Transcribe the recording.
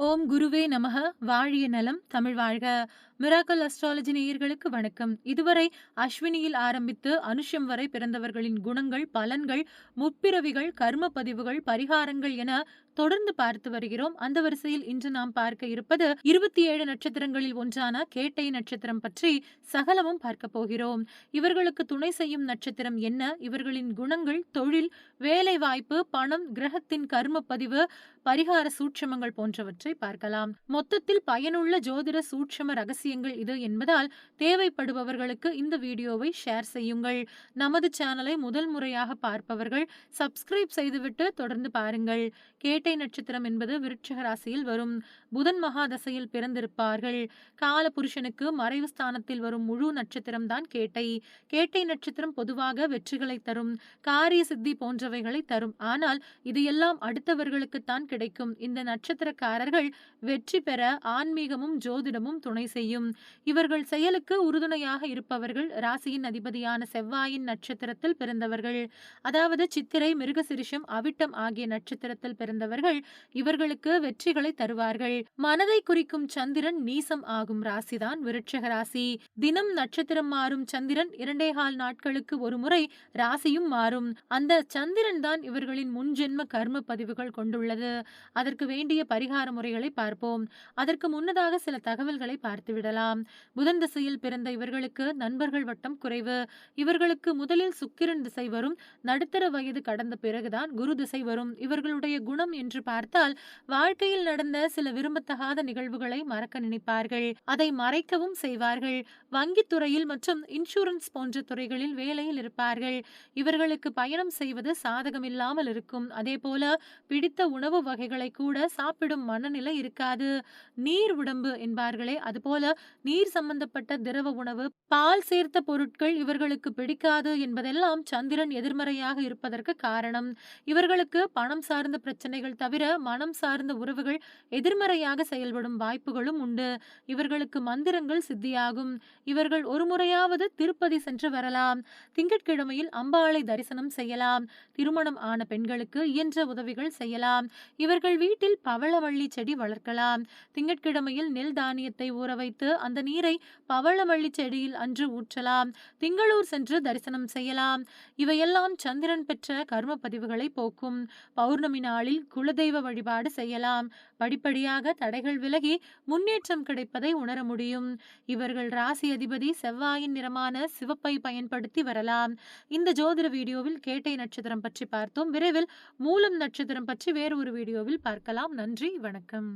ஓம் குருவே நமக. வாழிய நலம் தமிழ் வாழ்க. மிராக்கல் அஸ்ட்ராலஜி நேயர்களுக்கு வணக்கம். இதுவரை அஸ்வினியில் ஆரம்பித்து அனுஷம் வரை பிறந்தவர்களின் குணங்கள், பலன்கள், முற்பிறவிகள், கர்ம பதிவுகள், பரிகாரங்கள் என தொடர்ந்து பார்த்து வருகிறோம். அந்த வரிசையில் இன்று நாம் பார்க்க இருப்பது 27 நட்சத்திரங்களில் ஒன்றான கேட்டை நட்சத்திரம் பற்றி சகலமும் பார்க்க போகிறோம். இவர்களுக்கு துணை செய்யும் நட்சத்திரம் என்ன, இவர்களின் குணங்கள், தொழில், வேலை வாய்ப்பு, பணம், கிரகத்தின் கர்ம பதிவு, பரிகார சூட்சமங்கள் போன்றவற்றை பார்க்கலாம். மொத்தத்தில் பயனுள்ள ஜோதிட சூட்சம ரகசியங்கள் இது என்பதால் தேவைப்படுபவர்களுக்கு இந்த வீடியோவை ஷேர் செய்யுங்கள். நமது சேனலை முதல் முறையாக பார்ப்பவர்கள் சப்ஸ்கிரைப் செய்துவிட்டு தொடர்ந்து பாருங்கள். கேட்டை நட்சத்திரம் என்பது விருட்சிக ராசியில் வரும். புதன் மகாதசையில் பிறந்திருப்பார்கள். கால புருஷனுக்கு மறைவு ஸ்தானத்தில் வரும் முழு நட்சத்திரம் தான் கேட்டை. கேட்டை நட்சத்திரம் பொதுவாக வெற்றிகளை தரும், காரிய சித்தி போன்றவைகளை தரும். ஆனால் இது எல்லாம் அடுத்தவர்களுக்குத்தான் கிடைக்கும். இந்த நட்சத்திரக்காரர்கள் வெற்றி பெற ஆன்மீகமும் ஜோதிடமும் துணை செய்யும். இவர்கள் செயலுக்கு உறுதுணையாக இருப்பவர்கள் ராசியின் அதிபதியான செவ்வாயின் நட்சத்திரத்தில் பிறந்தவர்கள். அதாவது சித்திரை, மிருகசிரிஷம், அவிட்டம் ஆகிய நட்சத்திரத்தில் பிறந்தவர்கள் இவர்களுக்கு வெற்றிகளை தருவார்கள். மனதை குறிக்கும் சந்திரன் நீசம் ஆகும் ராசிதான் விருட்சிக ராசி. தினம் நட்சத்திரம் மாறும் சந்திரன் 2.25 நாட்களுக்கு ஒரு முறை ராசியும் மாறும். அந்த சந்திரன் தான் இவர்களின் முன்ஜென்ம கர்ம பதிவுகள் கொண்டுள்ளது. அதற்கு வேண்டிய பரிகார முறைகளை பார்ப்போம். அதற்கு முன்னதாக சில தகவல்களை பார்த்துவிடலாம். புதன் திசையில் பிறந்த இவர்களுக்கு நண்பர்கள் வட்டம் குறைவு. இவர்களுக்கு முதலில் சுக்கிரன் திசை வரும். நடுத்தர வயது கடந்த பிறகுதான் குரு திசை வரும். இவர்களுடைய குணம் என்று பார்த்தால் வாழ்க்கையில் நடந்த சில விரும்பத்தகாத நிகழ்வுகளை மறக்க நினைப்பார்கள். அதை மறைக்கவும் செய்வார்கள். வங்கித்துறையில் மற்றும் இன்சூரன்ஸ் போன்ற துறைகளில் வேலையில் இருப்பார்கள். இவர்களுக்கு பயணம் செய்வது சாதகமில்லாமல் இருக்கும். அதே போல பிடித்த உணவு வகைகளை கூட சாப்பிடும் மனநிலை இருக்காது. நீர் உடம்பு என்பார்களே, அதுபோல நீர் சம்பந்தப்பட்ட திரவ உணவு, பால் சேர்த்த பொருட்கள் இவர்களுக்கு பிடிக்காது என்பதெல்லாம் சந்திரன் எதிர்மறையாக இருப்பதற்கு காரணம். இவர்களுக்கு பணம் சார்ந்த பிரச்சனைகள் தவிர மனம் சார்ந்த உறவுகள் எதிர்மறையாக செயல்படும் வாய்ப்புகளும் உண்டு. இவர்களுக்கு மந்திரங்கள் சித்தியாகும். இவர்கள் ஒரு முறையாவது திருப்பதி சென்று வரலாம். திங்கட்கிழமையில் அம்பாளை தரிசனம் செய்யலாம். திருமணம் ஆன பெண்களுக்கு இயன்ற உதவிகள் செய்யலாம். இவர்கள் வீட்டில் பவளவள்ளி செடி வளர்க்கலாம். திங்கட்கிழமையில் நெல் தானியத்தை ஊற வைத்து அந்த நீரை பவளவள்ளி செடியில் அன்று ஊற்றலாம். திங்களூர் சென்று தரிசனம் செய்யலாம். இவையெல்லாம் சந்திரன் பெற்ற கர்ம பதிவுகளை போக்கும். பௌர்ணமி நாளில் குலதெய்வ வழிபாடு செய்யலாம். படிப்படியாக தடைகள் விலகி முன்னேற்றம் கிடைப்பதை உணர முடியும். இவர்கள் ராசி அதிபதி செவ்வாயின் நிறமான சிவப்பை பயன்படுத்தி வரலாம். இந்த ஜோதிட வீடியோவில் கேட்டை நட்சத்திரம் பற்றி பார்த்தோம். விரைவில் மூலம் நட்சத்திரம் பற்றி வேறு ஒரு வீடியோவில் பார்க்கலாம். நன்றி, வணக்கம்.